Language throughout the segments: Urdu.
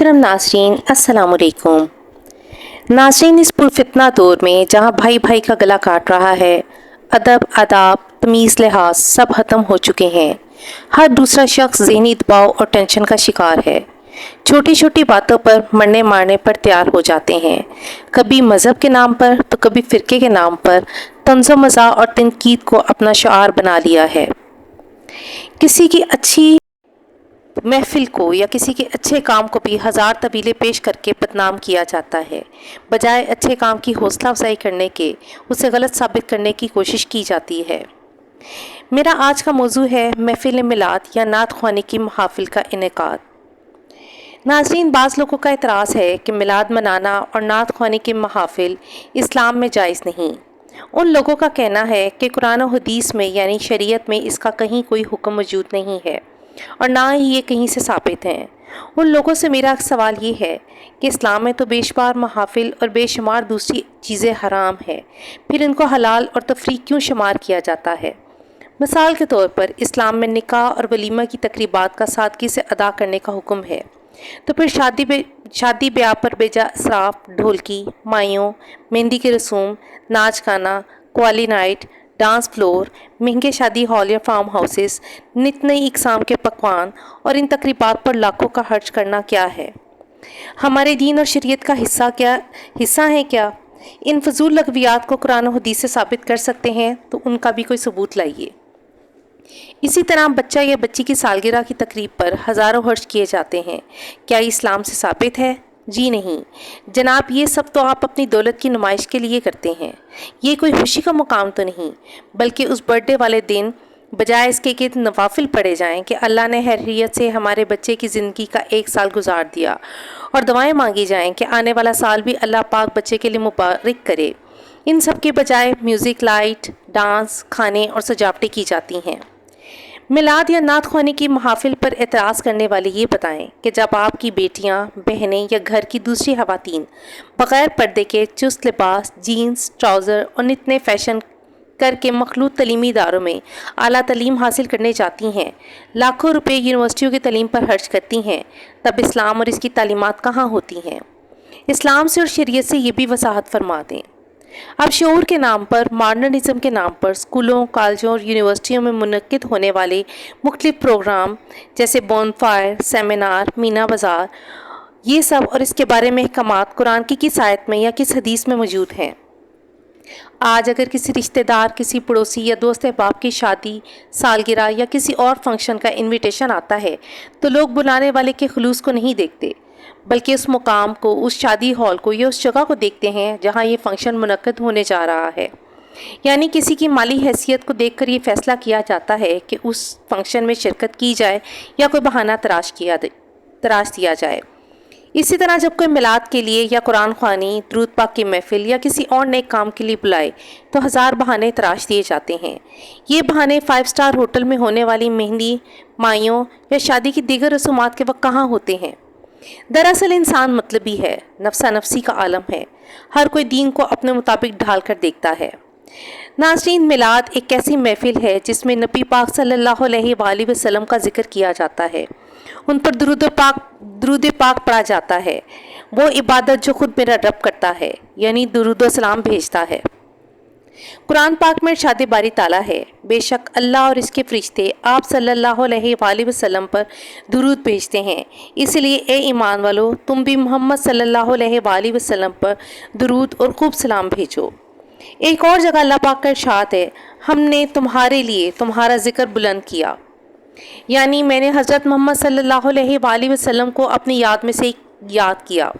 محترم ناظرین السلام علیکم۔ ناظرین، اس پرفتنہ دور میں جہاں بھائی بھائی کا گلا کاٹ رہا ہے، ادب، آداب، تمیز، لحاظ سب ختم ہو چکے ہیں۔ ہر دوسرا شخص ذہنی دباؤ اور ٹینشن کا شکار ہے۔ چھوٹی چھوٹی باتوں پر مرنے مارنے پر تیار ہو جاتے ہیں، کبھی مذہب کے نام پر تو کبھی فرقے کے نام پر طنز و مزاح اور تنقید کو اپنا شعار بنا لیا ہے۔ کسی کی اچھی محفل کو یا کسی کے اچھے کام کو بھی ہزار طویلیں پیش کر کے بدنام کیا جاتا ہے، بجائے اچھے کام کی حوصلہ افزائی کرنے کے اسے غلط ثابت کرنے کی کوشش کی جاتی ہے۔ میرا آج کا موضوع ہے محفل میلاد یا نعت خوانی کی محافل کا انعقاد۔ ناظرین، بعض لوگوں کا اعتراض ہے کہ میلاد منانا اور نعت خوانی کی محافل اسلام میں جائز نہیں۔ ان لوگوں کا کہنا ہے کہ قرآن و حدیث میں یعنی شریعت میں اس کا کہیں کوئی حکم موجود نہیں ہے اور نہ ہی یہ کہیں سے ثابت ہیں۔ ان لوگوں سے میرا سوال یہ ہے کہ اسلام میں تو بے شمار محافل اور بے شمار دوسری چیزیں حرام ہیں، پھر ان کو حلال اور تفریح کیوں شمار کیا جاتا ہے؟ مثال کے طور پر اسلام میں نکاح اور ولیمہ کی تقریبات کا سادگی سے ادا کرنے کا حکم ہے، تو پھر شادی بیاہ پر بے جا اسراف، ڈھولکی، مائیوں، مہندی کے رسوم، ناچ گانا، قوالی نائٹ، ڈانس فلور، مہنگے شادی ہال یا فارم ہاؤسز، نت نئی اقسام کے پکوان اور ان تقریبات پر لاکھوں کا خرچ کرنا کیا ہے؟ ہمارے دین اور شریعت کا حصہ ہیں کیا؟ ان فضول لغویات کو قرآن و حدیث سے ثابت کر سکتے ہیں تو ان کا بھی کوئی ثبوت لائیے۔ اسی طرح بچہ یا بچی کی سالگرہ کی تقریب پر ہزاروں خرچ کیے جاتے ہیں، کیا یہ اسلام سے ثابت ہے؟ جی نہیں جناب، یہ سب تو آپ اپنی دولت کی نمائش کے لیے کرتے ہیں۔ یہ کوئی خوشی کا مقام تو نہیں، بلکہ اس برتھ ڈے والے دن بجائے اس کے نوافل پڑھے جائیں کہ اللہ نے خیریت سے ہمارے بچے کی زندگی کا 1 سال گزار دیا، اور دعائیں مانگی جائیں کہ آنے والا سال بھی اللہ پاک بچے کے لیے مبارک کرے، ان سب کے بجائے میوزک، لائٹ، ڈانس، کھانے اور سجاوٹیں کی جاتی ہیں۔ میلاد یا نعت خوانی کی محافل پر اعتراض کرنے والے یہ بتائیں کہ جب آپ کی بیٹیاں، بہنیں یا گھر کی دوسری خواتین بغیر پردے کے چست لباس، جینز، ٹراؤزر اور نت نئے فیشن کر کے مخلوط تعلیمی اداروں میں اعلیٰ تعلیم حاصل کرنے جاتی ہیں، لاکھوں روپے یونیورسٹیوں کی تعلیم پر خرچ کرتی ہیں، تب اسلام اور اس کی تعلیمات کہاں ہوتی ہیں؟ اسلام سے اور شریعت سے یہ بھی وضاحت فرما دیں۔ اب شعور کے نام پر، ماڈرنزم کے نام پر اسکولوں، کالجوں اور یونیورسٹیوں میں منعقد ہونے والے مختلف پروگرام جیسے bone fire, seminar, Meena Bazaar, یہ سب اور اس کے بارے میں احکامات قرآن کی کس آیت میں یا کس حدیث میں موجود ہیں؟ آج اگر کسی رشتہ دار، کسی پڑوسی یا دوست احباب کی شادی، سالگرہ یا کسی اور فنکشن کا انویٹیشن آتا ہے تو لوگ بلانے والے کے خلوص کو نہیں دیکھتے، بلکہ اس مقام کو، اس شادی ہال کو یا اس جگہ کو دیکھتے ہیں جہاں یہ فنکشن منعقد ہونے جا رہا ہے۔ یعنی کسی کی مالی حیثیت کو دیکھ کر یہ فیصلہ کیا جاتا ہے کہ اس فنکشن میں شرکت کی جائے یا کوئی بہانہ تراش دیا جائے۔ اسی طرح جب کوئی میلاد کے لیے یا قرآن خوانی، درود پاک کی محفل یا کسی اور نیک کام کے لیے بلائے تو ہزار بہانے تراش دیے جاتے ہیں۔ یہ بہانے 5 اسٹار ہوٹل میں ہونے والی مہندی، مائیوں یا شادی کی دیگر رسومات کے وقت کہاں ہوتے ہیں؟ دراصل انسان مطلبی ہے، نفسا نفسی کا عالم ہے، ہر کوئی دین کو اپنے مطابق ڈھال کر دیکھتا ہے۔ ناظرین، میلاد ایک ایسی محفل ہے جس میں نبی پاک صلی اللہ علیہ وآلہ وسلم کا ذکر کیا جاتا ہے، ان پر درود پاک پڑھا جاتا ہے، وہ عبادت جو خود میرا رب کرتا ہے، یعنی درود و سلام بھیجتا ہے۔ قرآن پاک میں ارشاد باری تعالیٰ ہے، بے شک اللہ اور اس کے فرشتے آپ صلی اللہ علیہ وآلہ وسلم پر درود بھیجتے ہیں، اس لیے اے ایمان والو تم بھی محمد صلی اللہ علیہ وآلہ وسلم پر درود اور خوب سلام بھیجو۔ ایک اور جگہ اللہ پاک کا ارشاد ہے، ہم نے تمہارے لیے تمہارا ذکر بلند کیا، یعنی میں نے حضرت محمد صلی اللہ علیہ وآلہ وسلم کو اپنی یاد میں سے یاد کیا،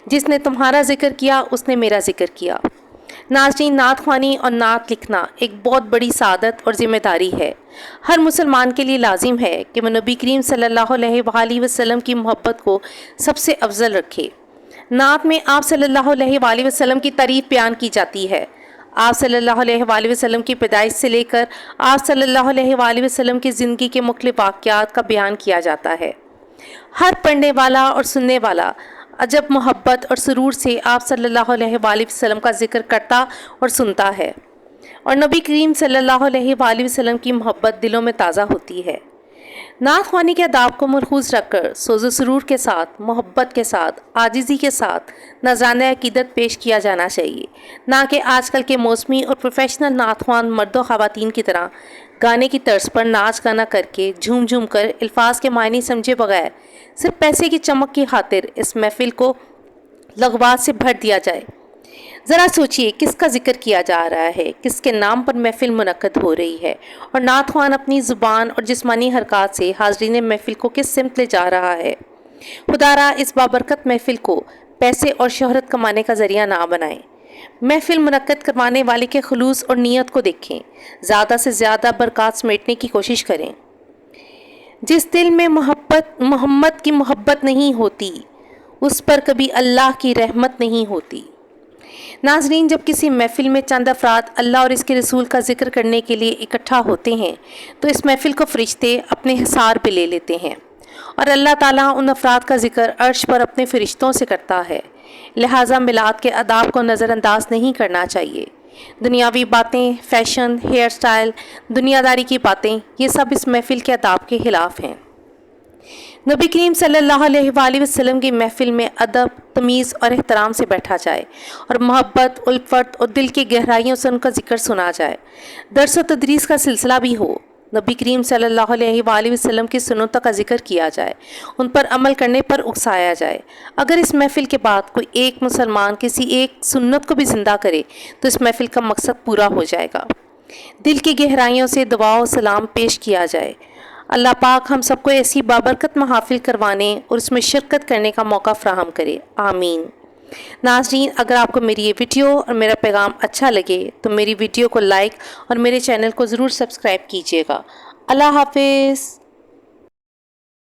جس نے تمہارا ذکر کیا اس نے میرا ذکر کیا۔ ناظرین، نعت خوانی اور نعت لکھنا ایک بہت بڑی سعادت اور ذمہ داری ہے۔ ہر مسلمان کے لیے لازم ہے کہ وہ نبی کریم صلی اللہ علیہ وآلہ وسلم کی محبت کو سب سے افضل رکھے۔ نعت میں آپ صلی اللہ علیہ وآلہ وسلم کی تعریف بیان کی جاتی ہے۔ آپ صلی اللہ علیہ وآلہ وسلم کی پیدائش سے لے کر آپ صلی اللہ علیہ وآلہ وسلم کی زندگی کے مختلف واقعات کا بیان کیا جاتا ہے۔ ہر پڑھنے والا اور سننے والا عجب محبت اور سرور سے آپ صلی اللہ علیہ وآلہ وسلم کا ذکر کرتا اور سنتا ہے، اور نبی کریم صلی اللہ علیہ وآلہ وسلم کی محبت دلوں میں تازہ ہوتی ہے۔ نعت خوانی کے آداب کو مرکوز رکھ کر سوز و سرور کے ساتھ، محبت کے ساتھ، عاجزی کے ساتھ نذرانہ عقیدت پیش کیا جانا چاہیے، نہ کہ آج کل کے موسمی اور پروفیشنل نعت خوان مرد و خواتین کی طرح گانے کی طرز پر ناچ گانا کر کے جھوم جھوم کر الفاظ کے معنی سمجھے بغیر صرف پیسے کی چمک کی خاطر اس محفل کو لغوات سے بھر دیا جائے۔ ذرا سوچئے کس کا ذکر کیا جا رہا ہے، کس کے نام پر محفل منعقد ہو رہی ہے، اور نعت خوان اپنی زبان اور جسمانی حرکات سے حاضرین محفل کو کس سمت لے جا رہا ہے۔ خدا را اس بابرکت محفل کو پیسے اور شہرت کمانے کا ذریعہ نہ بنائیں۔ محفل منعقد کروانے والے کے خلوص اور نیت کو دیکھیں، زیادہ سے زیادہ برکات سمیٹنے کی کوشش کریں۔ جس دل میں محمد کی محبت نہیں ہوتی، اس پر کبھی اللہ کی رحمت نہیں ہوتی۔ ناظرین، جب کسی محفل میں چند افراد اللہ اور اس کے رسول کا ذکر کرنے کے لیے اکٹھا ہوتے ہیں تو اس محفل کو فرشتے اپنے حصار پہ لے لیتے ہیں، اور اللہ تعالیٰ ان افراد کا ذکر عرش پر اپنے فرشتوں سے کرتا ہے۔ لہٰذا میلاد کے آداب کو نظر انداز نہیں کرنا چاہیے۔ دنیاوی باتیں، فیشن، ہیئر سٹائل، دنیا داری کی باتیں، یہ سب اس محفل کے آداب کے خلاف ہیں۔ نبی کریم صلی اللہ علیہ وآلہ وسلم کی محفل میں ادب، تمیز اور احترام سے بیٹھا جائے، اور محبت، الفت اور دل کی گہرائیوں سے ان کا ذکر سنا جائے۔ درس و تدریس کا سلسلہ بھی ہو، نبی کریم صلی اللہ علیہ وآلہ وسلم کی سنتوں کا ذکر کیا جائے، ان پر عمل کرنے پر اکسایا جائے۔ اگر اس محفل کے بعد کوئی ایک مسلمان کسی ایک سنت کو بھی زندہ کرے تو اس محفل کا مقصد پورا ہو جائے گا۔ دل کی گہرائیوں سے دعا و سلام پیش کیا جائے۔ اللہ پاک ہم سب کو ایسی بابرکت محافل کروانے اور اس میں شرکت کرنے کا موقع فراہم کرے، آمین۔ ناظرین، اگر آپ کو میری یہ ویڈیو اور میرا پیغام اچھا لگے تو میری ویڈیو کو لائک اور میرے چینل کو ضرور سبسکرائب کیجیے گا۔ اللہ حافظ۔